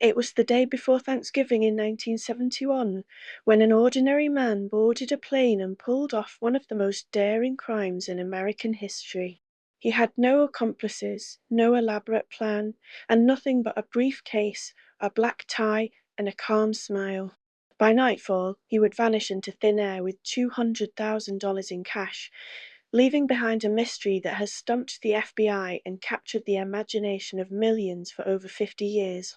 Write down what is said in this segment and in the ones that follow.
It was the day before Thanksgiving in 1971 when an ordinary man boarded a plane and pulled off one of the most daring crimes in American history. He had no accomplices, no elaborate plan, and nothing but a briefcase, a black tie, and a calm smile. By nightfall, he would vanish into thin air with $200,000 in cash, leaving behind a mystery that has stumped the FBI and captured the imagination of millions for over 50 years.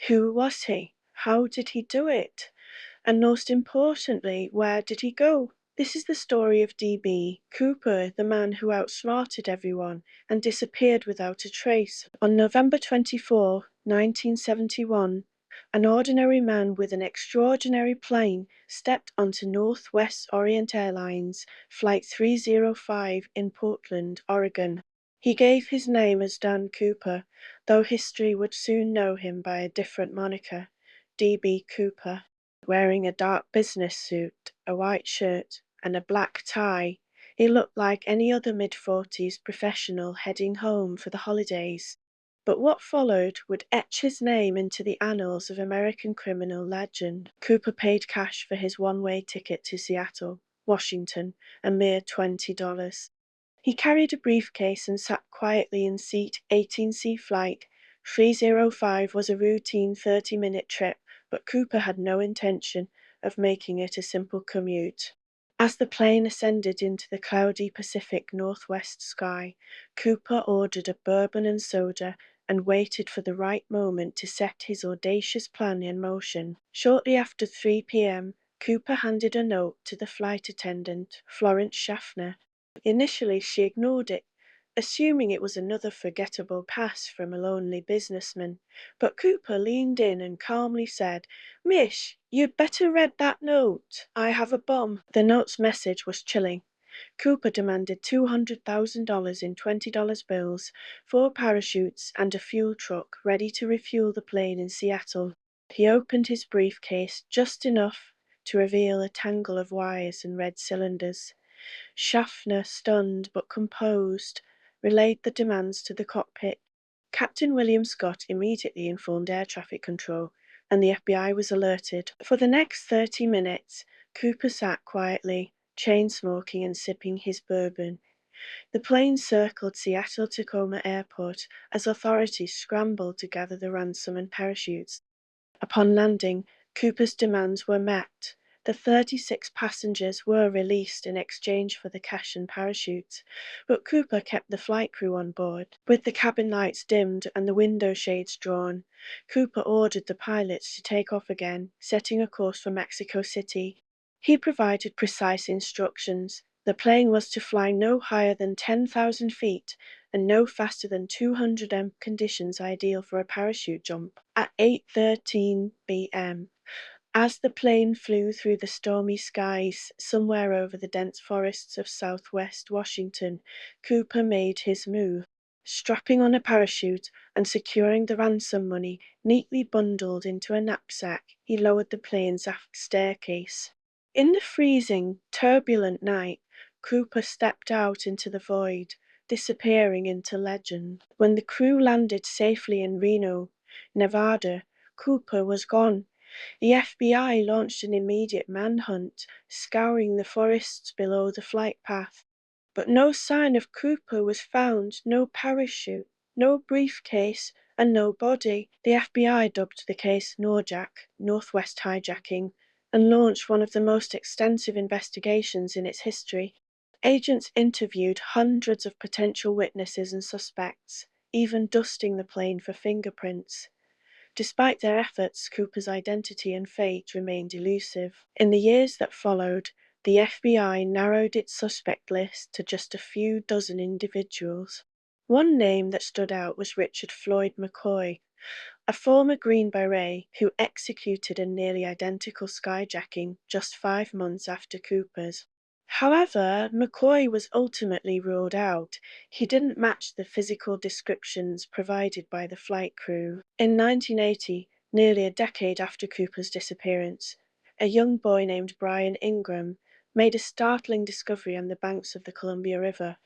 Who was he? How did he do it? And most importantly, where did he go? This is the story of D.B. Cooper, the man who outsmarted everyone and disappeared without a trace. On November 24, 1971, an ordinary man with an extraordinary plane stepped onto Northwest Orient Airlines Flight 305 in Portland, Oregon. He gave his name as Dan Cooper, though history would soon know him by a different moniker, D.B. Cooper. Wearing a dark business suit, a white shirt, and a black tie, he looked like any other mid-40s professional heading home for the holidays. But what followed would etch his name into the annals of American criminal legend. Cooper paid cash for his one-way ticket to Seattle, Washington, a mere $20. He carried a briefcase and sat quietly in seat 18C Flight 305 was a routine 30-minute trip, but Cooper had no intention of making it a simple commute. As the plane ascended into the cloudy Pacific Northwest sky, Cooper ordered a bourbon and soda and waited for the right moment to set his audacious plan in motion. Shortly after 3 p.m., Cooper handed a note to the flight attendant, Florence Schaffner. Initially, she ignored it, assuming it was another forgettable pass from a lonely businessman. But Cooper leaned in and calmly said, "Mish, you'd better read that note. I have a bomb." The note's message was chilling. Cooper demanded $200,000 in $20 bills, 4 parachutes, and a fuel truck ready to refuel the plane in Seattle. He opened his briefcase just enough to reveal a tangle of wires and red cylinders. Schaffner, stunned but composed, relayed the demands to the cockpit. Captain William Scott immediately informed air traffic control, and the FBI was alerted. For the next 30 minutes, Cooper sat quietly, chain-smoking and sipping his bourbon. The plane circled Seattle-Tacoma Airport as authorities scrambled to gather the ransom and parachutes. Upon landing, Cooper's demands were met. The 36 passengers were released in exchange for the cash and parachutes, but Cooper kept the flight crew on board. With the cabin lights dimmed and the window shades drawn, Cooper ordered the pilots to take off again, setting a course for Mexico City. He provided precise instructions. The plane was to fly no higher than 10,000 feet and no faster than 200 m, conditions ideal for a parachute jump. At 8:13 p.m., as the plane flew through the stormy skies somewhere over the dense forests of southwest Washington, Cooper made his move. Strapping on a parachute and securing the ransom money neatly bundled into a knapsack, he lowered the plane's aft staircase. In the freezing, turbulent night, Cooper stepped out into the void, disappearing into legend. When the crew landed safely in Reno, Nevada, Cooper was gone. The FBI launched an immediate manhunt, scouring the forests below the flight path. But no sign of Cooper was found, no parachute, no briefcase, and no body. The FBI dubbed the case NORJAC, Northwest Hijacking, and launched one of the most extensive investigations in its history. Agents interviewed hundreds of potential witnesses and suspects, even dusting the plane for fingerprints. Despite their efforts, Cooper's identity and fate remained elusive. In the years that followed, the FBI narrowed its suspect list to just a few dozen individuals. One name that stood out was Richard Floyd McCoy, a former Green Beret who executed a nearly identical skyjacking just 5 months after Cooper's. However, McCoy was ultimately ruled out. He didn't match the physical descriptions provided by the flight crew. In 1980, nearly a decade after Cooper's disappearance, a young boy named Brian Ingram made a startling discovery on the banks of the Columbia River.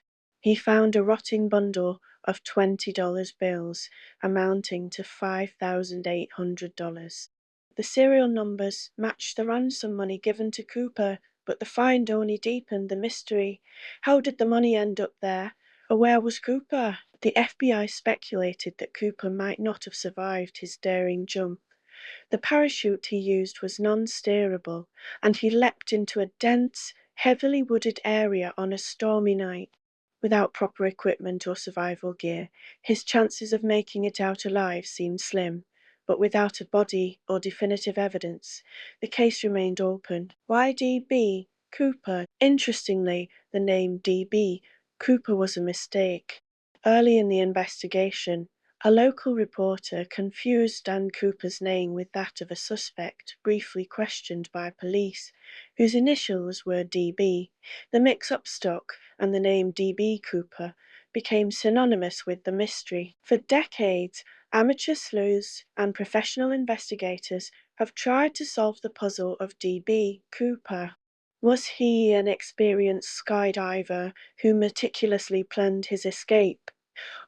He found a rotting bundle of $20 bills amounting to $5,800. The serial numbers matched the ransom money given to Cooper, but the find only deepened the mystery. How did the money end up there? Or where was Cooper? The FBI speculated that Cooper might not have survived his daring jump. The parachute he used was non-steerable, and he leapt into a dense, heavily wooded area on a stormy night. Without proper equipment or survival gear, his chances of making it out alive seemed slim. But without a body or definitive evidence, the case remained open. Why D.B. Cooper? Interestingly, the name D.B. Cooper was a mistake. Early in the investigation, a local reporter confused Dan Cooper's name with that of a suspect briefly questioned by police, whose initials were D.B. The mix-up stuck, and the name D.B. Cooper became synonymous with the mystery. For decades, amateur sleuths and professional investigators have tried to solve the puzzle of D.B. Cooper. Was he an experienced skydiver who meticulously planned his escape?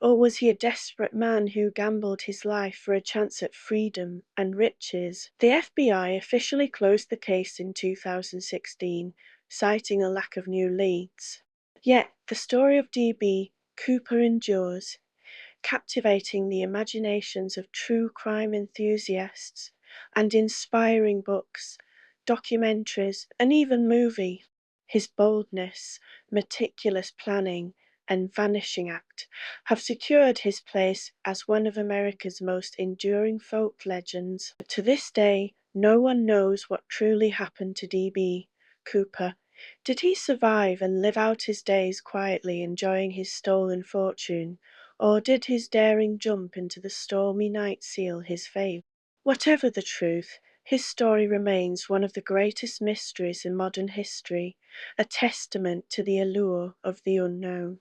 Or was he a desperate man who gambled his life for a chance at freedom and riches? The FBI officially closed the case in 2016, citing a lack of new leads. Yet the story of D.B. Cooper endures, captivating the imaginations of true crime enthusiasts and inspiring books, documentaries, and even movie. His boldness, meticulous planning, and vanishing act have secured his place as one of America's most enduring folk legends. But to this day, no one knows what truly happened to D.B. Cooper. Did he survive and live out his days quietly enjoying his stolen fortune, or did his daring jump into the stormy night seal his fate? Whatever the truth, his story remains one of the greatest mysteries in modern history, a testament to the allure of the unknown.